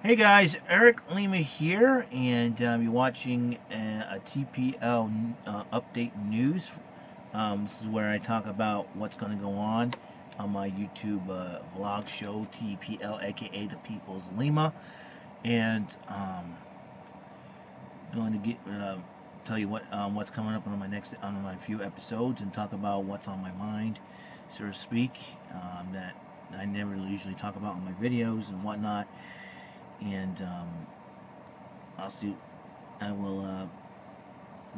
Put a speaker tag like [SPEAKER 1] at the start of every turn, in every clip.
[SPEAKER 1] Hey guys, Eric Lima here, and you're watching a TPL update news. This is where I talk about what's going to go on my YouTube vlog show, TPL, aka The People's Lima, and going to tell you what's coming up on my few episodes, and talk about what's on my mind, so to speak, that I never usually talk about in my videos and whatnot. And I will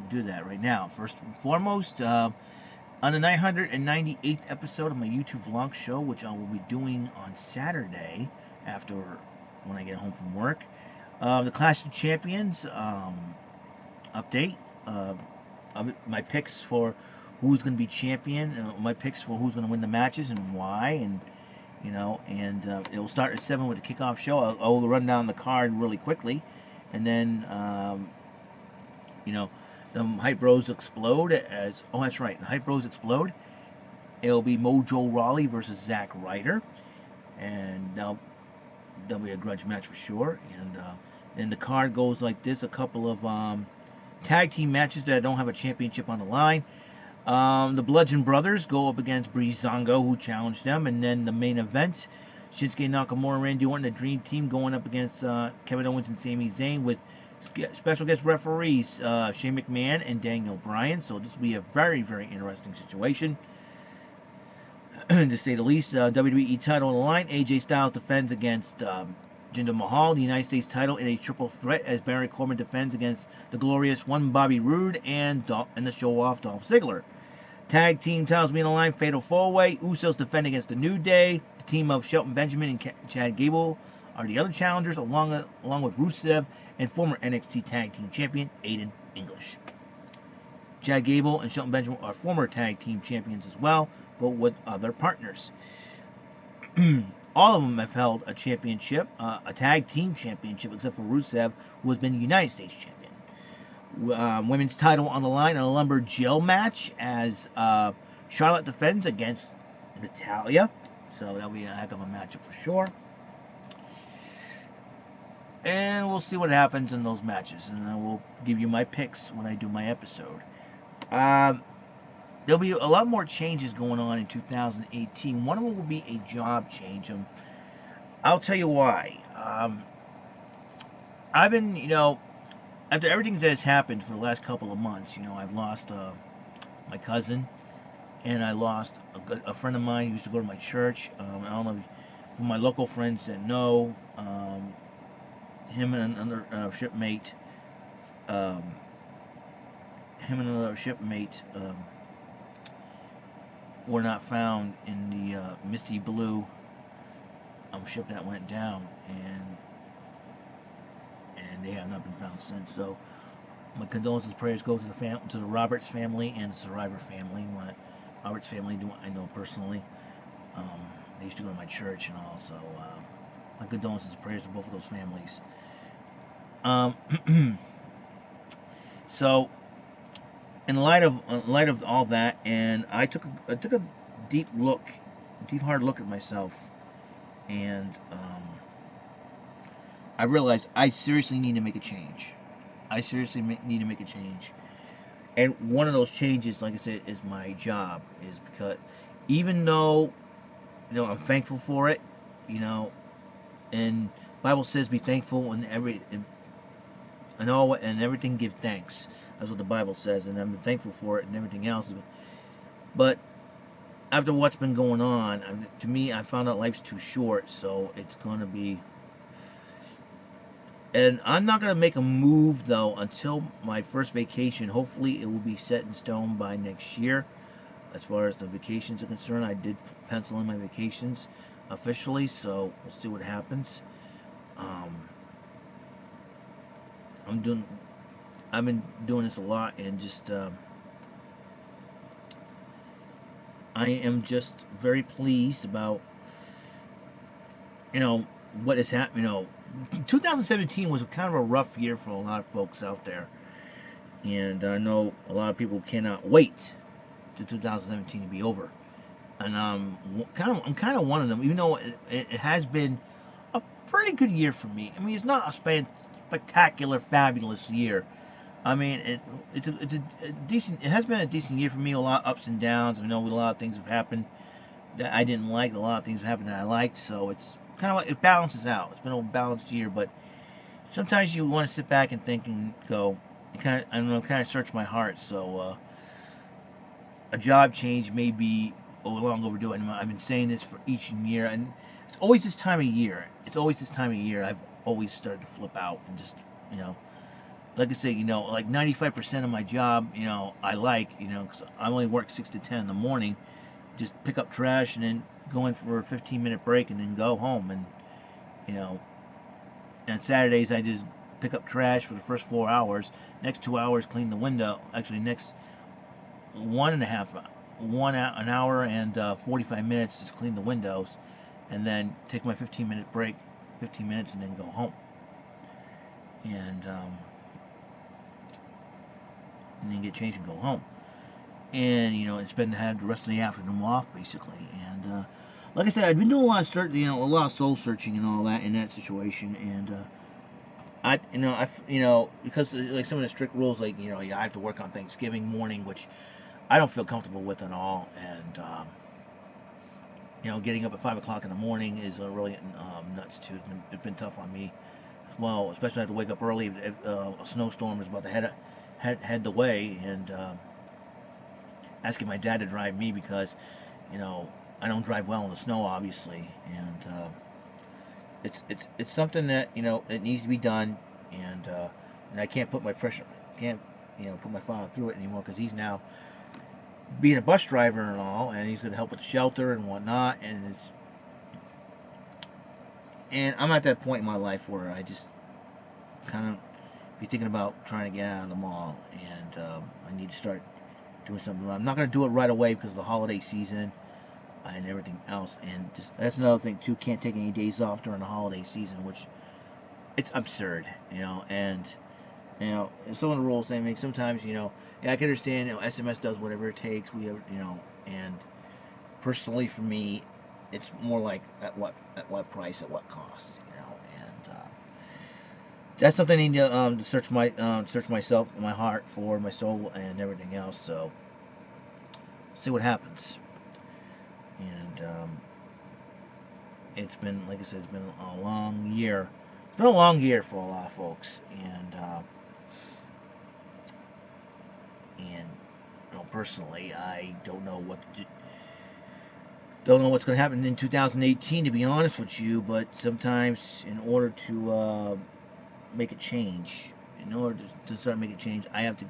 [SPEAKER 1] do that right now. First and foremost, on the 998th episode of my YouTube vlog show, which I will be doing on Saturday after when I get home from work, the Clash of Champions update. My picks for who's going to be champion, my picks for who's going to win the matches and why, and it will start at 7 with the kickoff show. I'll run down the card really quickly, and then the Hype Bros explode as that's right, the Hype Bros explode. It'll be Mojo Rawley versus Zack Ryder, and that'll be a grudge match for sure. And the card goes like this: a couple of tag team matches that don't have a championship on the line. The Bludgeon Brothers go up against Breezango, who challenged them, and then the main event: Shinsuke Nakamura and Randy Orton, the Dream Team, going up against Kevin Owens and Sami Zayn, with special guest referees Shane McMahon and Daniel Bryan. So this will be a very, very interesting situation, to say the least. WWE title on the line: AJ Styles defends against Jinder Mahal, the United States title in a triple threat, as Baron Corbin defends against the glorious one Bobby Roode and the show-off Dolph Ziggler. Tag team titles being on the line: Fatal 4-Way. Usos defend against the New Day. The team of Shelton Benjamin and Chad Gable are the other challengers, along with Rusev and former NXT Tag Team Champion Aiden English. Chad Gable and Shelton Benjamin are former Tag Team Champions as well, but with other partners. All of them have held a championship, a Tag Team Championship, except for Rusev, who has been the United States Champion. Women's title on the line in a lumberjill match, as Charlotte defends against Natalya. So that'll be a heck of a matchup for sure. And we'll see what happens in those matches, and I will give you my picks when I do my episode. There'll be a lot more changes going on in 2018. One of them will be a job change. I'll tell you why. I've been, after everything that has happened for the last couple of months, I've lost my cousin, and I lost a friend of mine who used to go to my church. I don't know if, for my local friends that know, him and another shipmate, were not found in the Misty Blue ship that went down, and they have not been found since. So my condolences, prayers go to the Roberts family and the Survivor family. My Roberts family I know personally. They used to go to my church and all, so my condolences and prayers to both of those families. So in light of all that, and I took a deep hard look at myself, and I realized I seriously need to make a change. Need to make a change. And one of those changes, like I said, is my job. Is because even though, I'm thankful for it, and Bible says be thankful and everything give thanks. That's what the Bible says, and I'm thankful for it and everything else. But after what's been going on, to me, I found out life's too short, so it's going to be... And I'm not going to make a move, though, until my first vacation. Hopefully, it will be set in stone by next year. As far as the vacations are concerned, I did pencil in my vacations officially, so we'll see what happens. I've been doing this a lot, and just I am just very pleased about what has happened. 2017 was kind of a rough year for a lot of folks out there, and I know a lot of people cannot wait to 2017 to be over, and I'm kind of one of them. Even though it has been pretty good year for me. I mean, it's not a spectacular, fabulous year. I mean, it's a decent. It has been a decent year for me. A lot of ups and downs. I know a lot of things have happened that I didn't like. A lot of things have happened that I liked. So it's kind of like it balances out. It's been a balanced year, but sometimes you want to sit back and think and go. You kind of, I don't know, kind of search my heart. So a job change may be long overdue. And I've been saying this for each year, and it's always this time of year. It's always this time of year. I've always started to flip out and just, you know, like I say, like 95% of my job, I like, because I only work 6 to 10 in the morning, just pick up trash and then go in for a 15-minute break and then go home. And, you know, and Saturdays I just pick up trash for the first 4 hours. Next 2 hours, clean the window. Actually, next an hour and 45 minutes, just clean the windows. And then take my 15-minute break, 15 minutes, and then go home. And then get changed and go home. And and had the rest of the afternoon off basically. And like I said, I've been doing a lot of a lot of soul searching and all that in that situation. And because like some of the strict rules, like I have to work on Thanksgiving morning, which I don't feel comfortable with at all. And getting up at 5 o'clock in the morning is really nuts too. It's been tough on me as well, especially I have to wake up early if a snowstorm is about to head the way, and asking my dad to drive me because I don't drive well in the snow, obviously. And it's something that it needs to be done. And I can't put my put my father through it anymore, because he's now being a bus driver and all, and he's going to help with the shelter and whatnot. And I'm at that point in my life where I just kind of be thinking about trying to get out of the mall, and I need to start doing something. I'm not going to do it right away because of the holiday season and everything else. And that's another thing too. Can't take any days off during the holiday season, which it's absurd, And some of the rules they make sometimes, yeah, I can understand. SMS does whatever it takes. We have, and personally for me, it's more like at what price, at what cost, and that's something I need to search myself, my heart for, my soul, and everything else. So see what happens. And it's been, like I said, it's been a long year. It's been a long year for a lot of folks, and personally, I don't know what's going to happen in 2018, to be honest with you. But sometimes, in order to make a change, in order to start making a change, I have to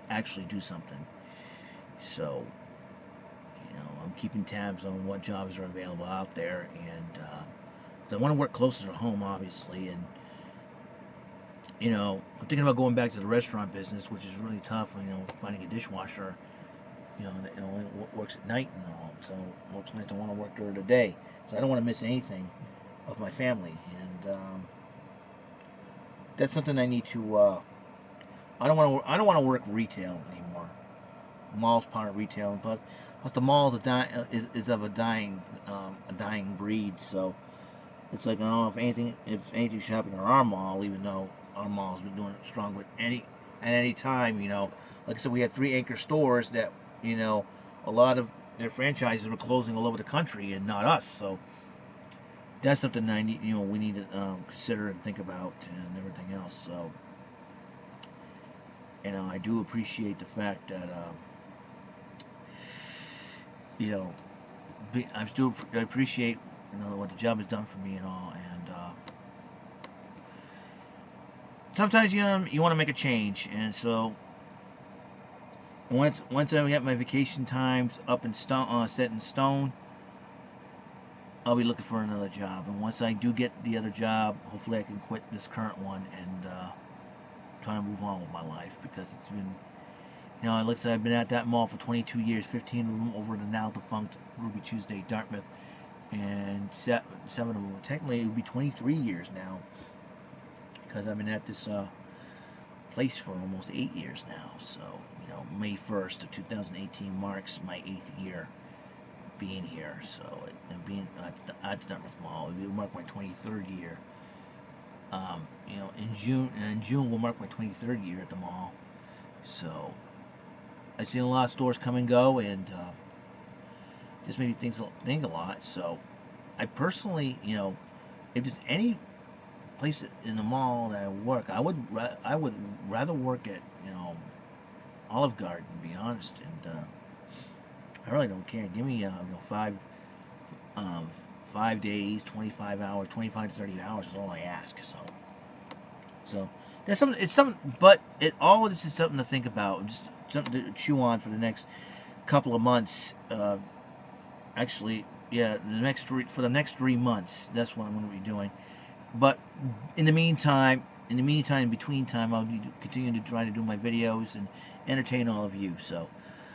[SPEAKER 1] actually do something. So, I'm keeping tabs on what jobs are available out there, and I want to work closer to home, obviously. And I'm thinking about going back to the restaurant business, which is really tough. Finding a dishwasher, that only works at night and all. So most nights I want to work during the day, so I don't want to miss anything of my family. And that's something I need to. I don't want to work retail anymore. Mall's part of retail, plus the mall's is of a dying breed. So it's like, I don't know if anything should happen to our mall, even though our mall's been doing it strong. But at any time, like I said, we had 3 anchor stores that a lot of their franchises were closing all over the country, and not us. So that's something I need, we need to consider and think about, and everything else. So I do appreciate the fact that I appreciate what the job has done for me and all. And sometimes you want to make a change, and so once I get my vacation times up in stone, set in stone, I'll be looking for another job. And once I do get the other job, hopefully I can quit this current one and try to move on with my life, because it's been, it looks like I've been at that mall for 22 years, 15 of them over the now defunct Ruby Tuesday, Dartmouth, and 7 of them, technically it would be 23 years now, because I've been at this place for almost 8 years now. So May 1st of 2018 marks my 8th year being here. So being at the Dartmouth Mall, it will mark my 23rd year in June, and in June will mark my 23rd year at the mall. So I've seen a lot of stores come and go, and just made me think a lot. So I personally, if there's any place in the mall that I work, I would rather work at Olive Garden, to be honest. And I really don't care. Give me 5 days, 25 hours, 25 to 30 hours is all I ask. So there's something. It's something, but all of this is something to think about. Just something to chew on for the next couple of months. Actually, yeah, for the next 3 months, that's what I'm going to be doing. But in between time, I'll continue to try to do my videos and entertain all of you. So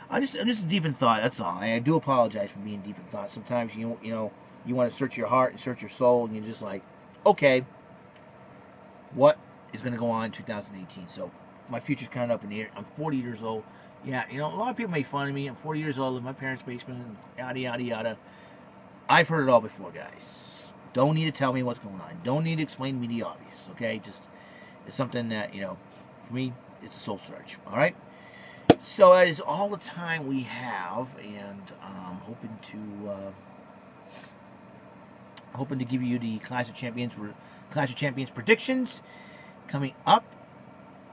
[SPEAKER 1] I'm just deep in thought. That's all. I do apologize for being deep in thought. Sometimes you want to search your heart and search your soul, and you're just like, okay, what is going to go on in 2018? So my future's kind of up in the air. I'm 40 years old. Yeah, a lot of people make fun of me. I'm 40 years old in my parents' basement, and yada yada yada. I've heard it all before, guys. Don't need to tell me what's going on. Don't need to explain to me the obvious, okay? It's something that, for me, it's a soul search, all right? So that is all the time we have, and I'm hoping to give you the Clash of Champions predictions coming up.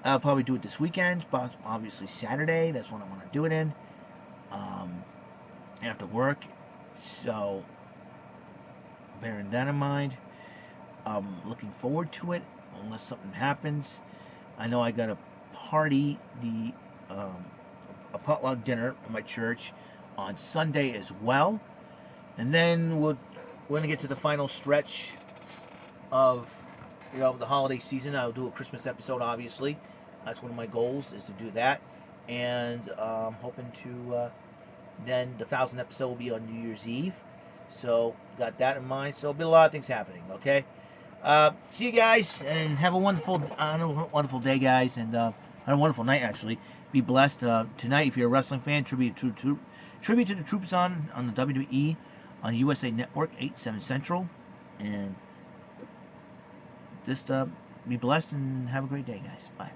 [SPEAKER 1] I'll probably do it this weekend, obviously Saturday. That's when I want to do it in. After work, so bearing that in mind, I'm looking forward to it, unless something happens. I know I got a party, a potluck dinner at my church on Sunday as well, and then we're going to get to the final stretch of the holiday season. I'll do a Christmas episode, obviously. That's one of my goals, is to do that, and I'm hoping to then the 1,000th episode will be on New Year's Eve. So got that in mind. So there'll be a lot of things happening. Okay. See you guys, and have a wonderful day, guys, and have a wonderful night. Actually, be blessed tonight. If you're a wrestling fan, tribute to the troops on the WWE on USA Network 8/7 Central, and just be blessed and have a great day, guys. Bye.